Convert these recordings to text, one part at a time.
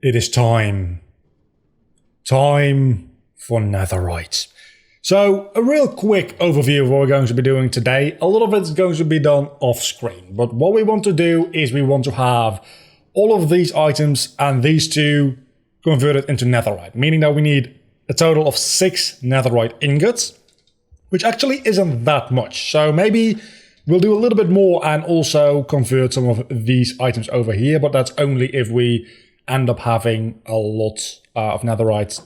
It is time. Time for netherite. So, a real quick overview of what we're going to be doing today. A lot of it's going to be done off screen, but what we want to do is we want to have all of these items and these two converted into netherite, meaning that we need a total of 6 netherite ingots, which actually isn't that much. So maybe we'll do a little bit more and also convert some of these items over here, but that's only if we end up having a lot of netherite,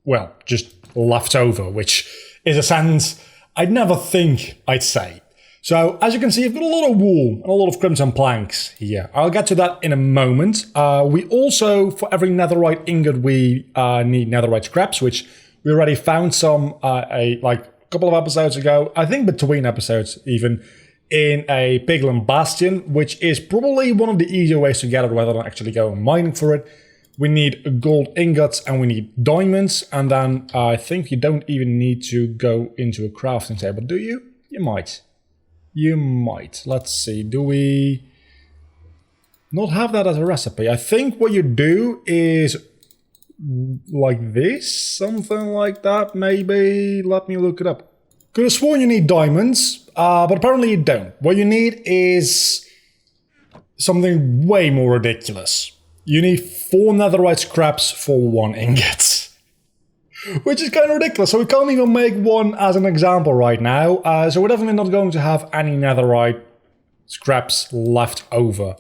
well, just left over, which is a sentence I'd never think I'd say. So, as you can see, I've got a lot of wool and a lot of crimson planks here. I'll get to that in a moment. We also, for every netherite ingot, we need netherite scraps, which we already found some a couple of episodes ago, I think between episodes even, in a piglin bastion, which is probably one of the easier ways to get it rather than actually going mining for it. We need gold ingots and we need diamonds, and then I think you don't even need to go into a crafting table, do you? You might. You might. Let's see, do we not have that as a recipe? I think what you do is like this, something like that, maybe. Let me look it up. Could have sworn you need diamonds, but apparently you don't. What you need is something way more ridiculous. You need 4 netherite scraps for 1 ingot. Which is kind of ridiculous, so we can't even make one as an example right now. So we're definitely not going to have any netherite scraps left over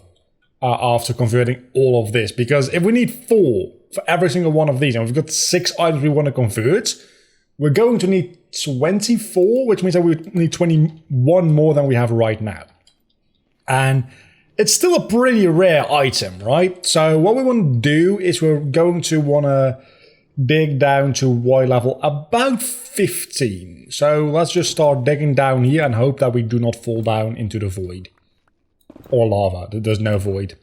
after converting all of this. Because if we need 4 for every single one of these, and we've got 6 items we want to convert, we're going to need 24, which means that we need 21 more than we have right now. And it's still a pretty rare item, right? So what we want to do is we're going to want to dig down to Y level about 15. So let's just start digging down here and hope that we do not fall down into the void. Or lava. There's no void.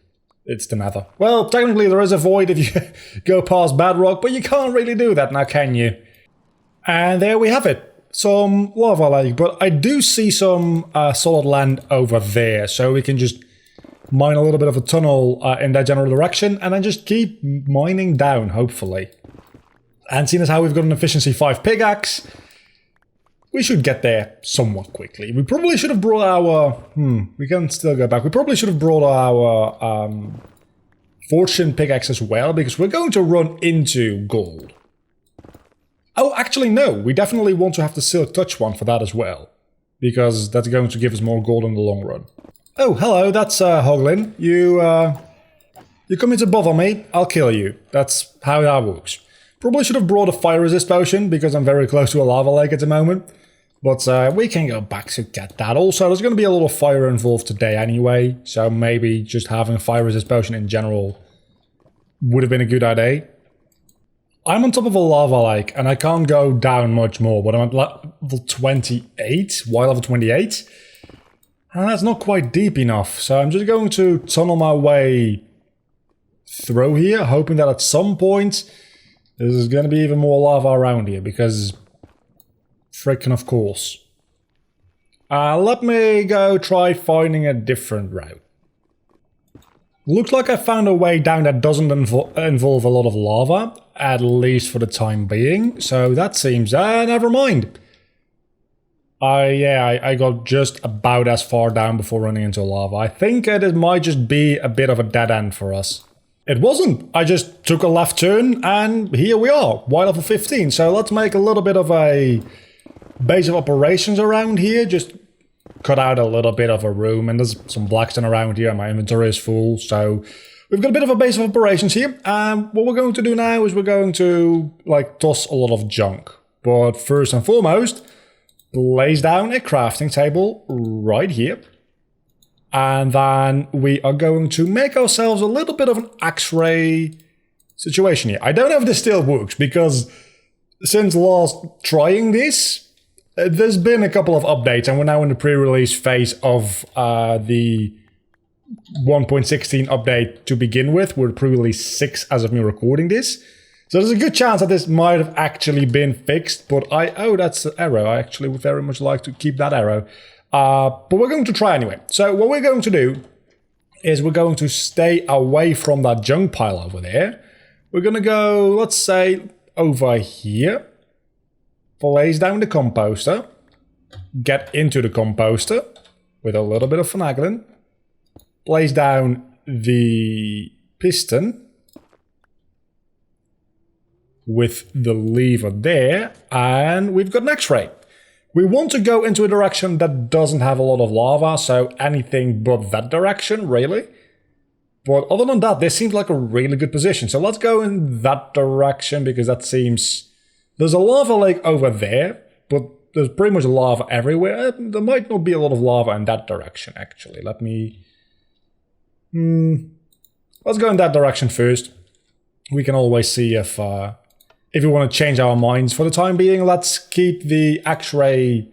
It's the nether. Well, technically there is a void if you go past bedrock, but you can't really do that now, can you? And there we have it. Some lava lake, but I do see some solid land over there, so we can just mine a little bit of a tunnel in that general direction, and then just keep mining down, hopefully. And seeing as how we've got an efficiency 5 pickaxe, we should get there somewhat quickly. We probably should have brought our... we can still go back. We probably should have brought our fortune pickaxe as well, because we're going to run into gold. Oh, actually, no. We definitely want to have the silk touch one for that as well, because that's going to give us more gold in the long run. Oh, hello, that's Hoglin. You come here to bother me, I'll kill you. That's how that works. Probably should have brought a fire resist potion, because I'm very close to a lava lake at the moment. But we can go back to get that. Also, there's going to be a lot of fire involved today anyway, so maybe just having a fire resist potion in general would have been a good idea. I'm on top of a lava lake, and I can't go down much more, but I'm at level 28, Y level 28. And that's not quite deep enough, so I'm just going to tunnel my way through here, hoping that at some point there's going to be even more lava around here, because frickin' of course. Let me go try finding a different route. Looks like I found a way down that doesn't involve a lot of lava, at least for the time being, so that seems... never mind. I got just about as far down before running into lava. I think it might just be a bit of a dead end for us. It wasn't. I just took a left turn and here we are, Y level 15. So let's make a little bit of a base of operations around here. Just cut out a little bit of a room, and there's some blackstone around here and my inventory is full. So we've got a bit of a base of operations here. And what we're going to do now is we're going to toss a lot of junk. But first and foremost, place down a crafting table right here. And then we are going to make ourselves a little bit of an X-ray situation here. I don't know if this still works, because since last trying this, there's been a couple of updates, and we're now in the pre-release phase of the 1.16 update to begin with. We're pre-release 6 as of me recording this. So there's a good chance that this might have actually been fixed, but oh, that's an arrow. I actually would very much like to keep that arrow. But we're going to try anyway. So what we're going to do is we're going to stay away from that junk pile over there. We're going to go, let's say, over here. Place down the composter. Get into the composter with a little bit of finagling. Place down the piston with the lever there, and we've got an X-ray. We want to go into a direction that doesn't have a lot of lava, so anything but that direction, really. But other than that, this seems like a really good position. So let's go in that direction, because that seems... There's a lava lake over there, but there's pretty much lava everywhere. There might not be a lot of lava in that direction, actually. Let me... Let's go in that direction first. We can always see if we want to change our minds. For the time being, let's keep the X-ray...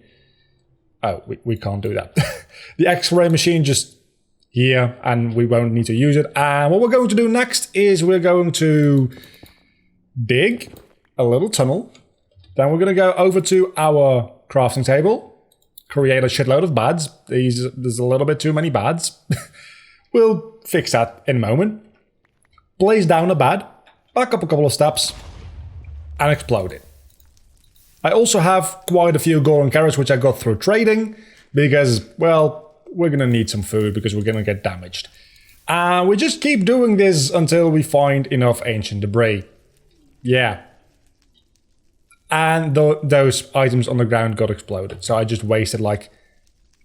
Oh, we can't do that. The X-ray machine just here, and we won't need to use it. And what we're going to do next is we're going to dig a little tunnel. Then we're going to go over to our crafting table, create a shitload of bads. There's a little bit too many bads. We'll fix that in a moment. Place down a bad, back up a couple of steps, and explode it. I also have quite a few golden carrots which I got through trading, because, well, we're going to need some food because we're going to get damaged. And we just keep doing this until we find enough ancient debris. Yeah. And those items on the ground got exploded. So I just wasted like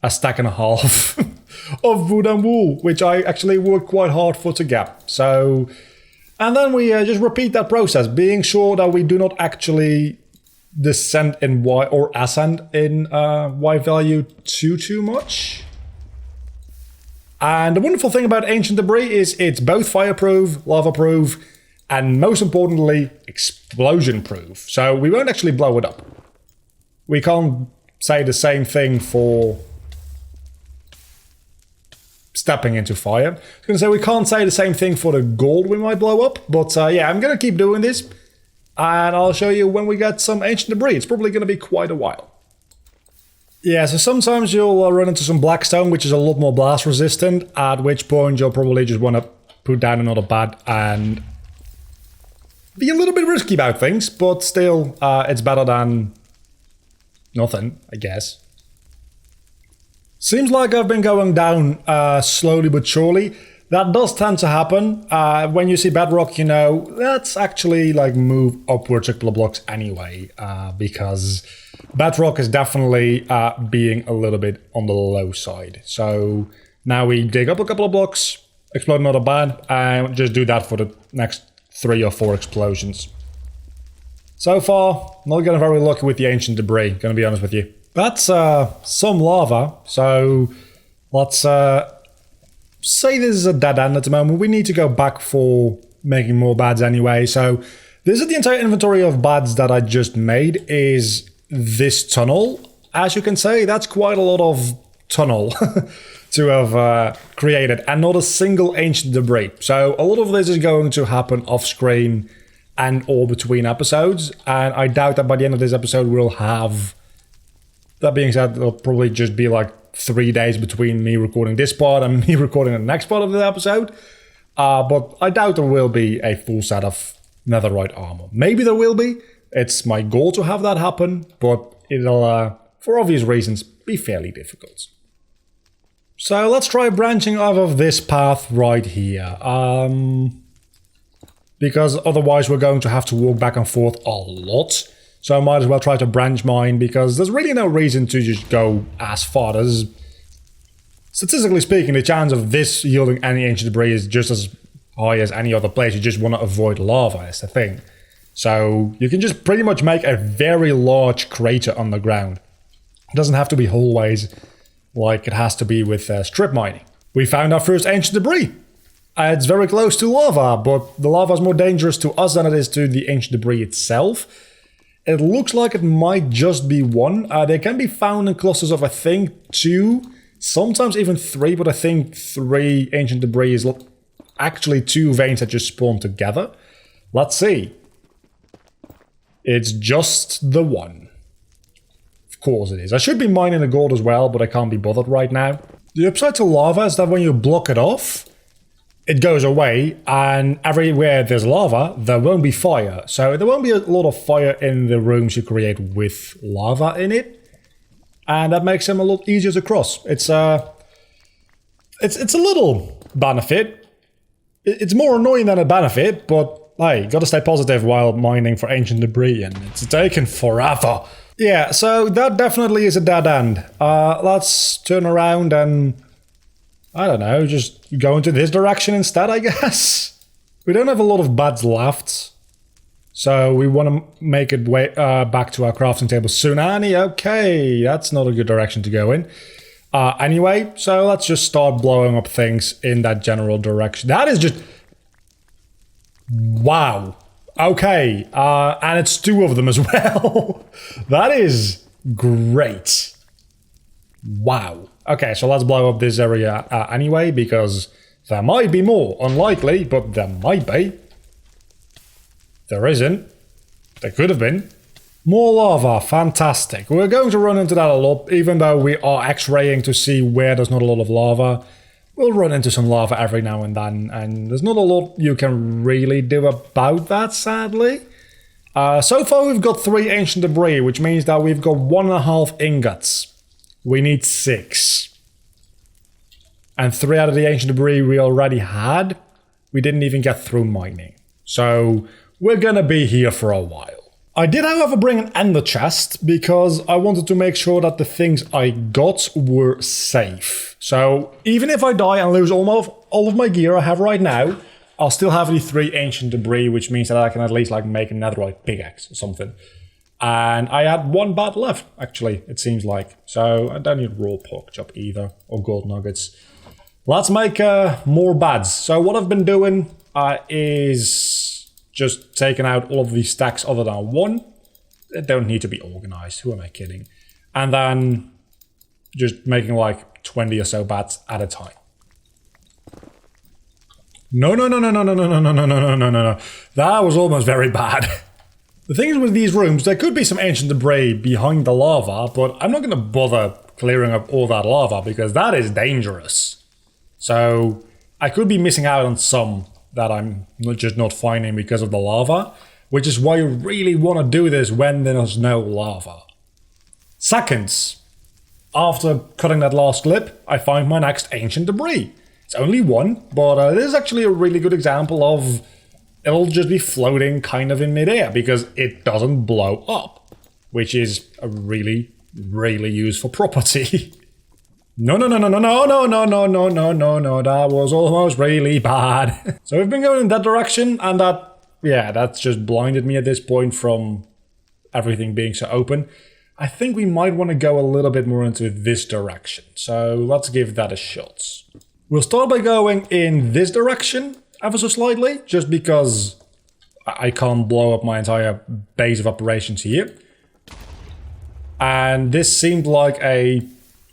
a stack and a half of wood and wool, which I actually worked quite hard for to get. So, and then we just repeat that process, being sure that we do not actually descend in Y or ascend in Y value too much. And the wonderful thing about ancient debris is it's both fireproof, lava-proof, and most importantly, explosion-proof. So we won't actually blow it up. We can't say the same thing for stepping into fire. I was going to say we can't say the same thing for the gold we might blow up. But yeah, I'm going to keep doing this. And I'll show you when we get some ancient debris. It's probably going to be quite a while. Yeah, so sometimes you'll run into some blackstone, which is a lot more blast resistant, at which point you'll probably just want to put down another bad and be a little bit risky about things, but still, it's better than nothing, I guess. Seems like I've been going down slowly but surely. That does tend to happen. When you see bedrock, you know, that's actually like move upwards a couple of blocks anyway, because bedrock is definitely being a little bit on the low side. So now we dig up a couple of blocks, explode another bad, and just do that for the next 3 or 4 explosions. So far, not getting very lucky with the ancient debris, gonna be honest with you. That's some lava, so let's say this is a dead end at the moment. We need to go back for making more bads anyway. So this is the entire inventory of bads that I just made is this tunnel. As you can see, that's quite a lot of tunnel to have created, and not a single ancient debris. So a lot of this is going to happen off screen and or between episodes, and I doubt that by the end of this episode we'll have... That being said, it'll probably just be like 3 days between me recording this part and me recording the next part of the episode. But I doubt there will be a full set of netherite armor. Maybe there will be. It's my goal to have that happen, but it'll, for obvious reasons, be fairly difficult. So let's try branching out of this path right here. Because otherwise we're going to have to walk back and forth a lot. So I might as well try to branch mine, because there's really no reason to just go as far as... Statistically speaking, the chance of this yielding any ancient debris is just as high as any other place. You just want to avoid lava, is the thing. So you can just pretty much make a very large crater on the ground. It doesn't have to be hallways like it has to be with strip mining. We found our first ancient debris. It's very close to lava, but the lava is more dangerous to us than it is to the ancient debris itself. It looks like it might just be one. They can be found in clusters of, I think, 2, sometimes even 3, but I think 3 ancient debris is actually 2 veins that just spawn together. Let's see. It's just the one. Of course it is. I should be mining the gold as well, but I can't be bothered right now. The upside to lava is that when you block it off, it goes away, and everywhere there's lava, there won't be fire. So there won't be a lot of fire in the rooms you create with lava in it, and that makes them a lot easier to cross. It's a little benefit. It's more annoying than a benefit, but hey, gotta stay positive while mining for ancient debris, and it's taken forever. Yeah, so that definitely is a dead end. Let's turn around and, I don't know, just go into this direction instead, I guess. We don't have a lot of beds left, so we want to make it way back to our crafting table soon. Annie, okay, that's not a good direction to go in. Anyway, so let's just start blowing up things in that general direction. That is just... wow. Okay, and it's 2 of them as well. That is great. Wow. Okay, so let's blow up this area anyway, because there might be more. Unlikely, but there might be. There isn't. There could have been. More lava, fantastic. We're going to run into that a lot, even though we are x-raying to see where there's not a lot of lava. We'll run into some lava every now and then, and there's not a lot you can really do about that, sadly. So far we've got 3 ancient debris, which means that we've got 1.5 ingots. We need 6. And 3 out of the ancient debris we already had, we didn't even get through mining. So we're gonna be here for a while. I did, however, bring an ender chest because I wanted to make sure that the things I got were safe. So even if I die and lose all of my gear I have right now, I'll still have the 3 ancient debris, which means that I can at least like make a netherite pickaxe or something. And I had 1 bed left, actually, it seems like. So I don't need raw pork chop either, or gold nuggets. Let's make more beds. So what I've been doing is just taking out all of these stacks other than 1. They don't need to be organized, who am I kidding? And then just making like 20 or so beds at a time. No. That was almost very bad. The thing is with these rooms, there could be some ancient debris behind the lava, but I'm not going to bother clearing up all that lava because that is dangerous. So I could be missing out on some that I'm just not finding because of the lava, which is why you really want to do this when there's no lava. Seconds after cutting that last clip, I find my next ancient debris. It's only 1, but this is actually a really good example of it'll just be floating kind of in midair because it doesn't blow up, which is a really, really useful property. No, that was almost really bad. So we've been going in that direction, and that's just blinded me at this point from everything being so open. I think we might want to go a little bit more into this direction, so let's give that a shot. We'll start by going in this direction, ever so slightly, just because I can't blow up my entire base of operations here. And this seemed like a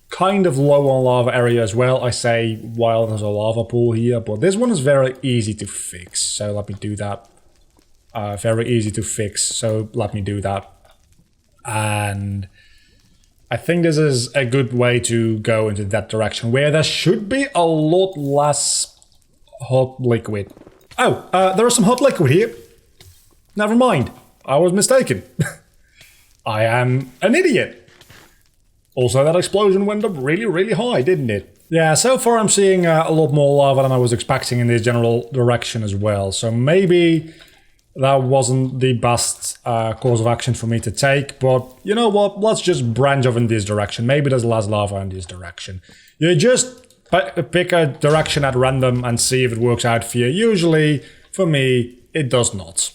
kind of low on lava area as well, I say, while there's a lava pool here, but this one is very easy to fix, so let me do that. Very easy to fix, so let me do that. And I think this is a good way to go into that direction, where there should be a lot less hot liquid. Oh, there is some hot liquid here. Never mind, I was mistaken. I am an idiot. Also, that explosion went up really, really high, didn't it? Yeah, so far I'm seeing a lot more lava than I was expecting in this general direction as well. So maybe that wasn't the best course of action for me to take. But you know what? Let's just branch off in this direction. Maybe there's less lava in this direction. You just pick a direction at random and see if it works out for you. Usually, for me, it does not.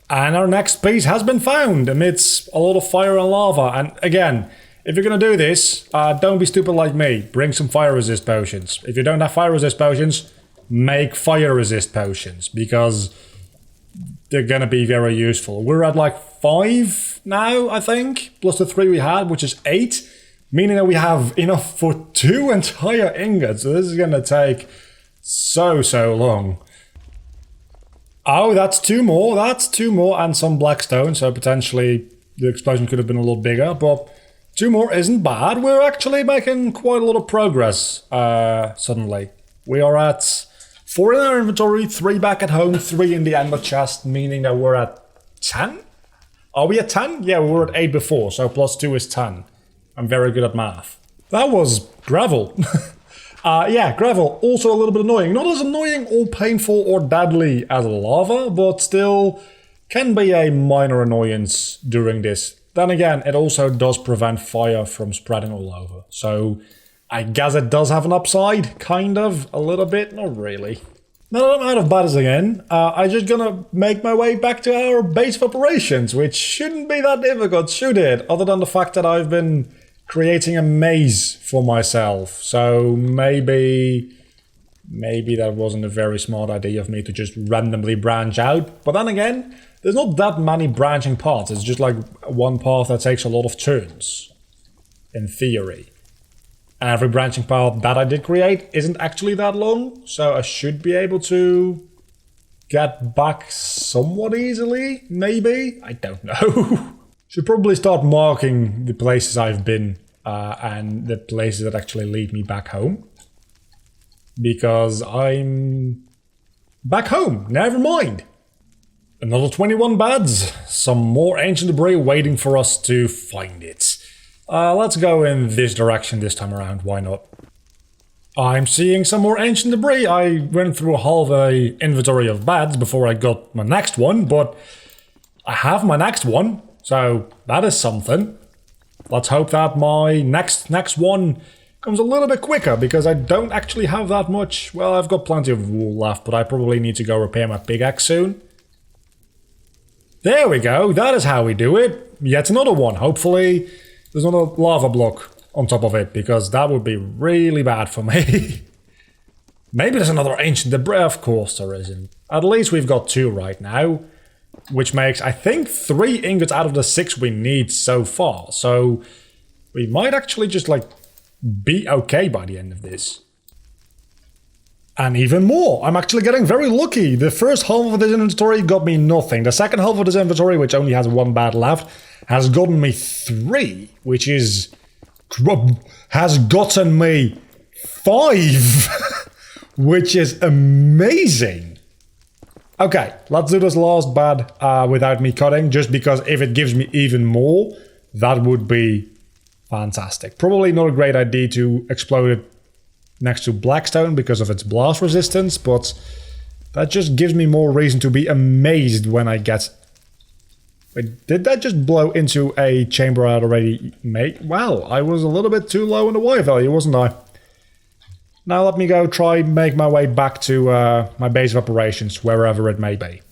And our next piece has been found amidst a lot of fire and lava. And again, if you're going to do this, don't be stupid like me. Bring some fire resist potions. If you don't have fire resist potions, make fire resist potions, because they're going to be very useful. We're at like 5 now, I think, plus the 3 we had, which is 8, meaning that we have enough for 2 entire ingots. So this is going to take so long. Oh, that's 2 more. That's 2 more and some blackstone, so potentially the explosion could have been a lot bigger, but 2 more isn't bad. We're actually making quite a lot of progress suddenly. We are at 4 in our inventory, 3 back at home, 3 in the ender chest, meaning that we're at 10? Are we at 10? Yeah, we were at 8 before, so plus 2 is 10. I'm very good at math. That was gravel. Yeah, gravel, also a little bit annoying. Not as annoying or painful or deadly as lava, but still can be a minor annoyance during this. Then again, it also does prevent fire from spreading all over. So I guess it does have an upside, kind of, a little bit, not really. Now that I'm out of battles again, I'm just gonna make my way back to our base of operations, which shouldn't be that difficult, should it? Other than the fact that I've been creating a maze for myself. So maybe that wasn't a very smart idea of me to just randomly branch out. But then again, there's not that many branching paths. It's just like one path that takes a lot of turns, in theory. And every branching path that I did create isn't actually that long, so I should be able to get back somewhat easily, maybe? I don't know. Should probably start marking the places I've been and the places that actually lead me back home. Because I'm back home, never mind. Another 21 beds, some more ancient debris waiting for us to find it. Let's go in this direction this time around, why not? I'm seeing some more ancient debris. I went through half a inventory of beds before I got my next one, but I have my next one. So that is something. Let's hope that my next one comes a little bit quicker, because I don't actually have that much. Well, I've got plenty of wool left, but I probably need to go repair my pickaxe soon. There we go. That is how we do it. Yet another one. Hopefully there's not a lava block on top of it, because that would be really bad for me. Maybe there's another ancient debris. Of course there isn't. At least we've got 2 right now. Which makes, I think, 3 ingots out of the 6 we need so far. So we might actually just, like, be okay by the end of this. And even more, I'm actually getting very lucky. The first half of this inventory got me nothing. The second half of this inventory, which only has 1 bed left, has gotten me 3, which is... has gotten me 5, which is amazing. Okay, let's do this last bed without me cutting, just because if it gives me even more, that would be fantastic. Probably not a great idea to explode it next to Blackstone because of its blast resistance, but that just gives me more reason to be amazed when I get... Wait, did that just blow into a chamber I had already made? Wow, I was a little bit too low in the Y value, wasn't I? Now let me go try make my way back to my base of operations, wherever it may be.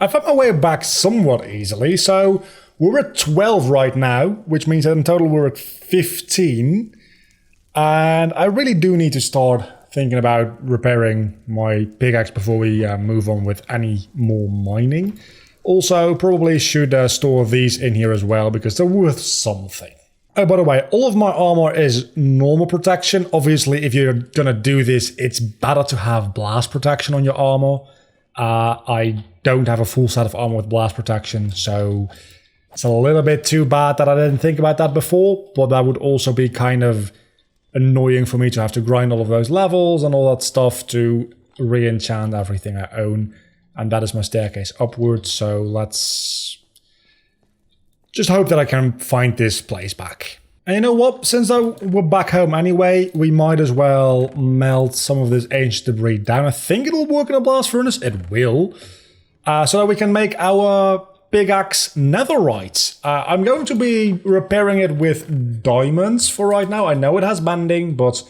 I found my way back somewhat easily, so we're at 12 right now, which means that in total we're at 15. And I really do need to start thinking about repairing my pickaxe before we move on with any more mining. Also, probably should store these in here as well, because they're worth something. Oh, by the way, all of my armor is normal protection. Obviously, if you're gonna do this, it's better to have blast protection on your armor. I don't have a full set of armor with blast protection, so it's a little bit too bad that I didn't think about that before, but that would also be kind of annoying for me to have to grind all of those levels and all that stuff to re-enchant everything I own. And that is my staircase upwards, so let's just hope that I can find this place back. And you know what? Since we're back home anyway, we might as well melt some of this ancient debris down. I think it'll work in a blast furnace. It will. So that we can make our pickaxe netherite. I'm going to be repairing it with diamonds for right now. I know it has bending, but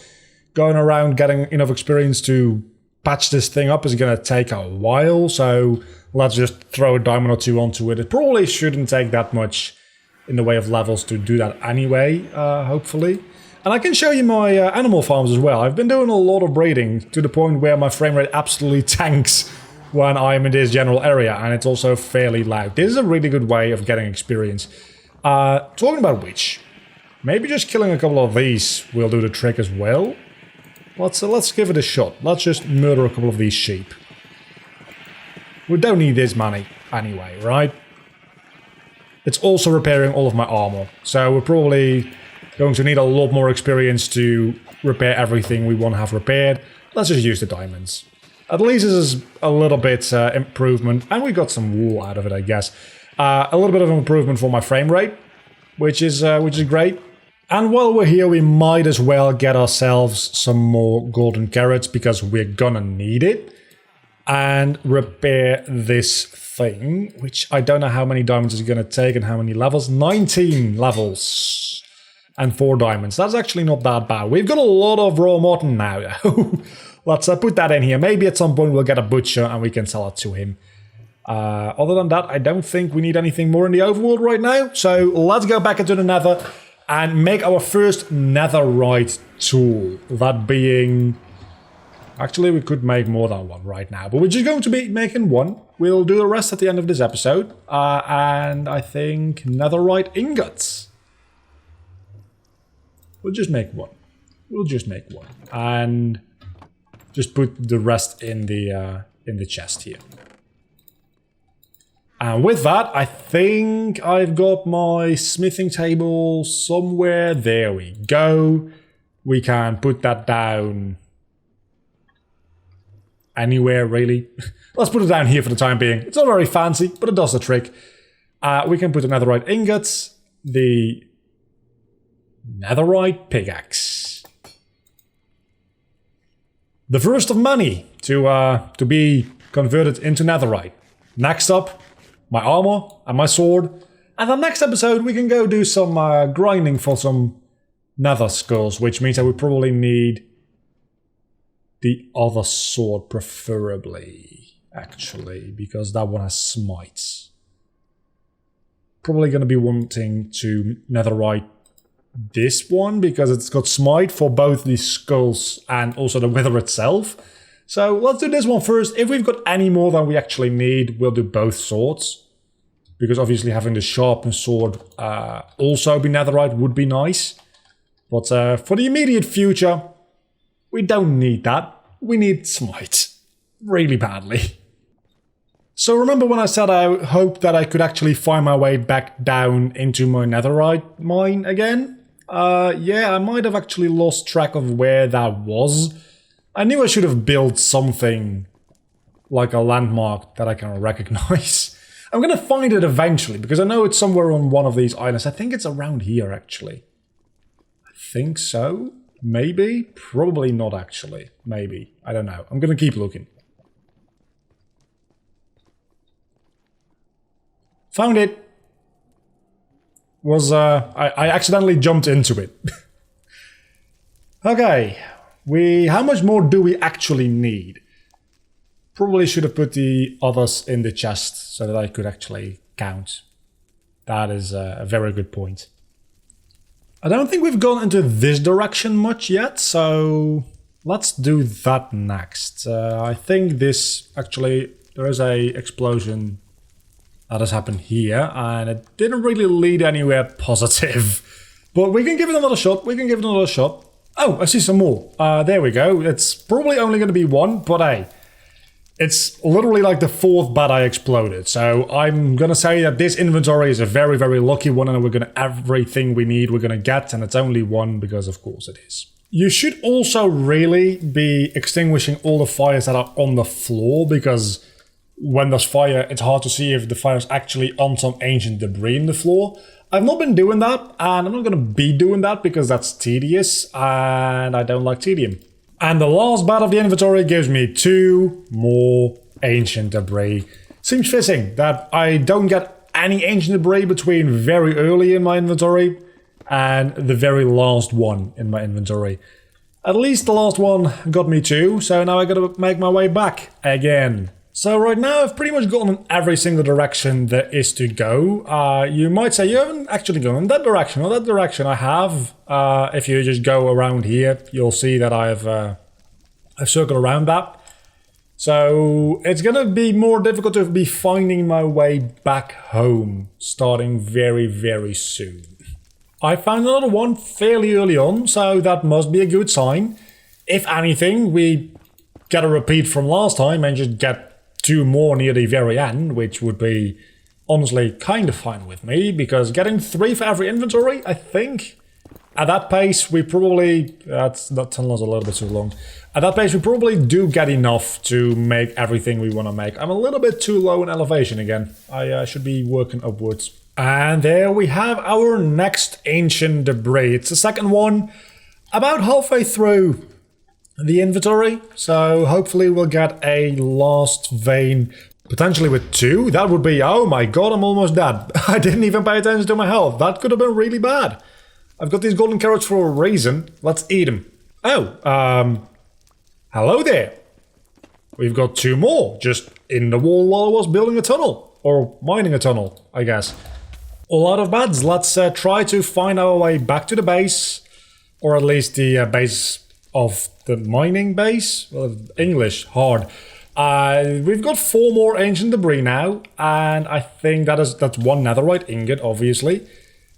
going around getting enough experience to patch this thing up is going to take a while, so let's just throw a diamond or 2 onto it. It probably shouldn't take that much in the way of levels to do that anyway, hopefully. And I can show you my animal farms as well. I've been doing a lot of breeding to the point where my frame rate absolutely tanks when I'm in this general area, and it's also fairly loud. This is a really good way of getting experience. Talking about which, maybe just killing a couple of these will do the trick as well. Let's give it a shot. Let's just murder a couple of these sheep. We don't need this money anyway, right? It's also repairing all of my armor. So we're probably going to need a lot more experience to repair everything we want to have repaired. Let's just use the diamonds. At least this is a little bit improvement, and we got some wool out of it, I guess. A little bit of improvement for my frame rate, which is great. And while we're here, we might as well get ourselves some more golden carrots because we're gonna need it. And repair this thing, which I don't know how many diamonds it's gonna take and how many levels. 19 levels and 4 diamonds. That's actually not that bad. We've got a lot of raw mutton now. Let's put that in here. Maybe at some point we'll get a butcher and we can sell it to him. Other than that, I don't think we need anything more in the overworld right now. So let's go back into the nether and make our first netherite tool. That being... Actually, we could make more than one right now, but we're just going to be making one. We'll do the rest at the end of this episode. And I think netherite ingots. We'll just make one. We'll just make one. And just put the rest in the chest here. And with that, I think I've got my smithing table somewhere. There we go. We can put that down anywhere, really. Let's put it down here for the time being. It's not very fancy, but it does the trick. We can put the netherite ingots, the netherite pickaxe. The first of many to be converted into netherite. Next up, my armor and my sword. And the next episode, we can go do some grinding for some nether skulls, which means that we probably need the other sword, preferably, actually, because that one has smites. Probably going to be wanting to netherite this one, because it's got smite for both the skulls and also the wither itself. So let's do this one first. If we've got any more than we actually need, we'll do both swords. Because obviously having the sharpened sword also be netherite would be nice. But for the immediate future, we don't need that. We need smite. Really badly. So remember when I said I hoped that I could actually find my way back down into my netherite mine again? Yeah, I might have actually lost track of where that was. I knew I should have built something like a landmark that I can recognize. I'm gonna find it eventually, because I know it's somewhere on one of these islands. I think it's around here, actually. I think so. Maybe? Probably not, actually. Maybe. I don't know. I'm gonna keep looking. Found it. I accidentally jumped into it. Okay. How much more do we actually need? Probably should have put the others in the chest so that I could actually count. That is a very good point. I don't think we've gone into this direction much yet, so let's do that next. I think this, actually, there is a explosion that has happened here, and it didn't really lead anywhere positive. But we can give it another shot, Oh, I see some more. There we go. It's probably only going to be one, but hey. It's literally like the 4th bat I exploded, so I'm gonna say that this inventory is a very, very lucky one, and we're gonna everything we need we're gonna get, and it's only one because of course it is. You should also really be extinguishing all the fires that are on the floor, because when there's fire, it's hard to see if the fire is actually on some ancient debris in the floor. I've not been doing that, and I'm not gonna be doing that because that's tedious, and I don't like tedium. And the last bat of the inventory gives me 2 more ancient debris. Seems fitting that I don't get any ancient debris between very early in my inventory and the very last one in my inventory. At least the last one got me 2, so now I gotta make my way back again. So right now I've pretty much gone in every single direction there is to go. You might say you haven't actually gone in that direction or that direction. I have. If you just go around here, you'll see that I've circled around that. So it's gonna be more difficult to be finding my way back home starting very, very soon. I found another one fairly early on, so that must be a good sign. If anything, we get a repeat from last time and just get 2 more near the very end, which would be honestly kind of fine with me, because getting 3 for every inventory, I think, At that pace, we probably... that tunnel is a little bit too long. At that pace, we probably do get enough to make everything we want to make. I'm a little bit too low in elevation again. I should be working upwards. And there we have our next ancient debris. It's the second one, about halfway through the inventory. So hopefully we'll get a last vein, potentially with 2. That would be... oh my god, I'm almost dead. I didn't even pay attention to my health. That could have been really bad. I've got these golden carrots for a reason. Let's eat them. Oh, hello there. We've got 2 more just in the wall while I was building a tunnel. Or mining a tunnel, I guess. All out of beds. Let's try to find our way back to the base. Or at least the base of the mining base. Well, English, hard. We've got 4 more ancient debris now. And I think that's 1 netherite ingot, obviously.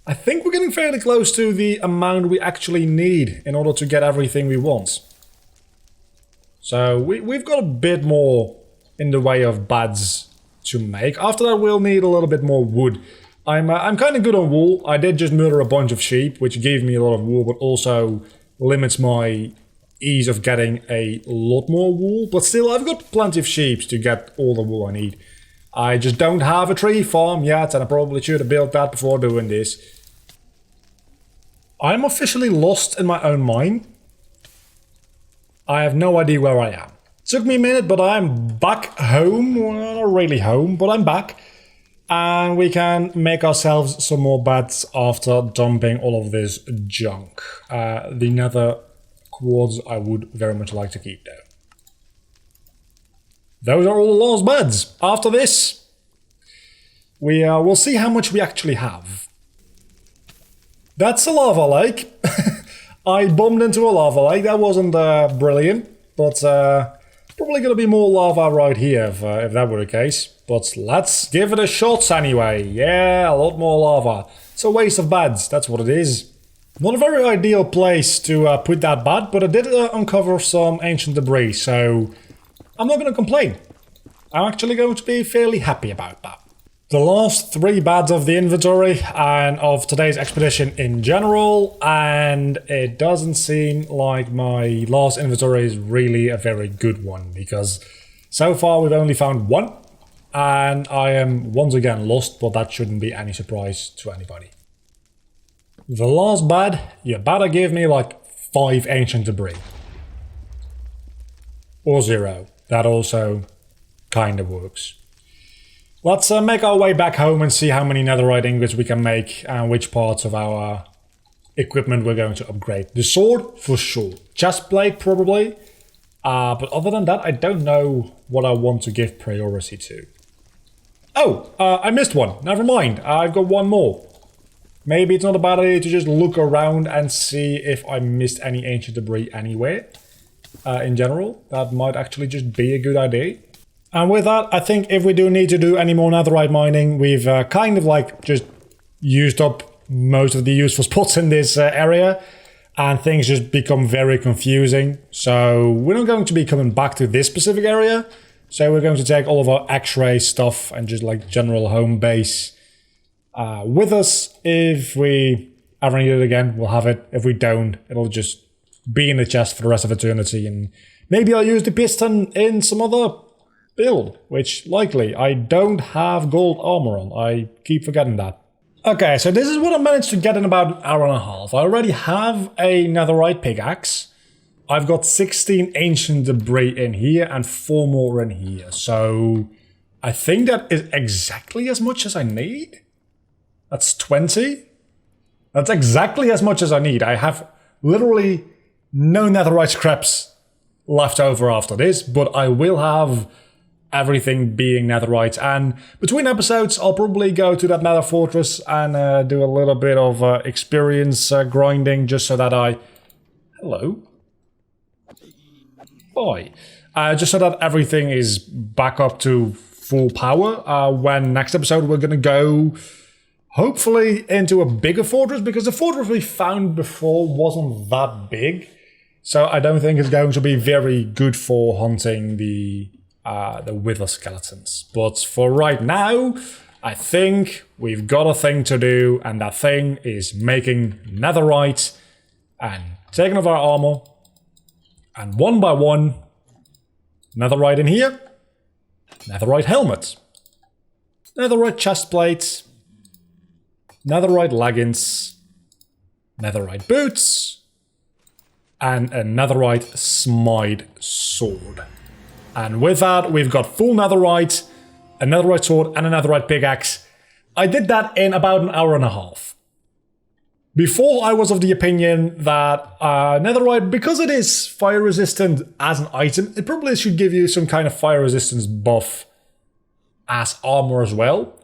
I think we're getting fairly close to the amount we actually need in order to get everything we want. So we've got a bit more in the way of beds to make. After that, we'll need a little bit more wood. I'm kind of good on wool. I did just murder a bunch of sheep, which gave me a lot of wool, but also limits my ease of getting a lot more wool. But still, I've got plenty of sheep to get all the wool I need. I just don't have a tree farm yet, and I probably should have built that before doing this. I'm officially lost in my own mind. I have no idea where I am. Took me a minute, but I'm back home. Well, not really home, but I'm back. And we can make ourselves some more beds after dumping all of this junk. The nether quartz I would very much like to keep though. Those are all the last beds. After this, we'll see how much we actually have. That's a lava lake. I bumped into a lava lake. That wasn't brilliant, but probably going to be more lava right here if that were the case. But let's give it a shot anyway. Yeah, a lot more lava. It's a waste of beds, that's what it is. Not a very ideal place to put that bed, but I did uncover some ancient debris, so I'm not going to complain. I'm actually going to be fairly happy about that. The last 3 beds of the inventory and of today's expedition in general, and it doesn't seem like my last inventory is really a very good one, because so far we've only found 1, and I am once again lost, but that shouldn't be any surprise to anybody. The last bed, you better give me like 5 ancient debris. Or 0. That also kind of works. Let's make our way back home and see how many netherite ingots we can make and which parts of our equipment we're going to upgrade. The sword, for sure. Chestplate, probably. But other than that, I don't know what I want to give priority to. Oh, I missed one. Never mind. I've got 1 more. Maybe it's not a bad idea to just look around and see if I missed any ancient debris anywhere. In general, that might actually just be a good idea. And with that, I think if we do need to do any more netherite mining, we've kind of like just used up most of the useful spots in this area. And things just become very confusing. So we're not going to be coming back to this specific area. So we're going to take all of our X-ray stuff and just like general home base with us. If we ever need it again, we'll have it. If we don't, it'll just be in the chest for the rest of eternity. And maybe I'll use the piston in some other build, which likely I don't have gold armor on. I keep forgetting that. Okay, so this is what I managed to get in about an hour and a half. I already have a netherite pickaxe. I've got 16 ancient debris in here and 4 more in here. So I think that is exactly as much as I need. That's 20. That's exactly as much as I need. I have literally no netherite scraps left over after this, but I will have everything being netherite. And between episodes, I'll probably go to that nether fortress and do a little bit of experience grinding just so that I... Hello? Boy. Just so that everything is back up to full power. When next episode we're going to go hopefully into a bigger fortress, because the fortress we found before wasn't that big. So I don't think it's going to be very good for hunting the wither skeletons. But for right now, I think we've got a thing to do, and that thing is making netherite And taking off our armor. And one by one, netherite in here. Netherite helmet. Netherite chest plates. Netherite leggings. Netherite boots. And a netherite smite sword. And with that, we've got full netherite, a netherite sword, and a netherite pickaxe. I did that in about an hour and a half. Before, I was of the opinion that netherite, because it is fire resistant as an item, it probably should give you some kind of fire resistance buff as armor as well.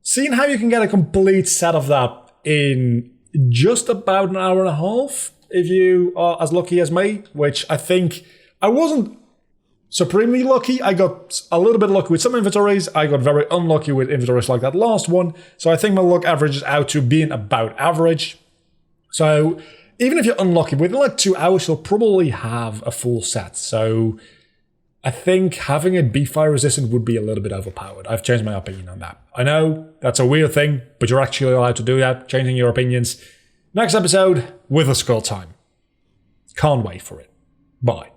Seeing how you can get a complete set of that in just about an hour and a half, if you are as lucky as me, which I think I wasn't supremely lucky. I got a little bit lucky with some inventories. I got very unlucky with inventories like that last one. So I think my luck averages out to being about average. So even if you're unlucky, within like 2 hours, you'll probably have a full set. So I think having it be fire resistant would be a little bit overpowered. I've changed my opinion on that. I know that's a weird thing, but you're actually allowed to do that, changing your opinions. Next episode, Wither Skull time. Can't wait for it. Bye.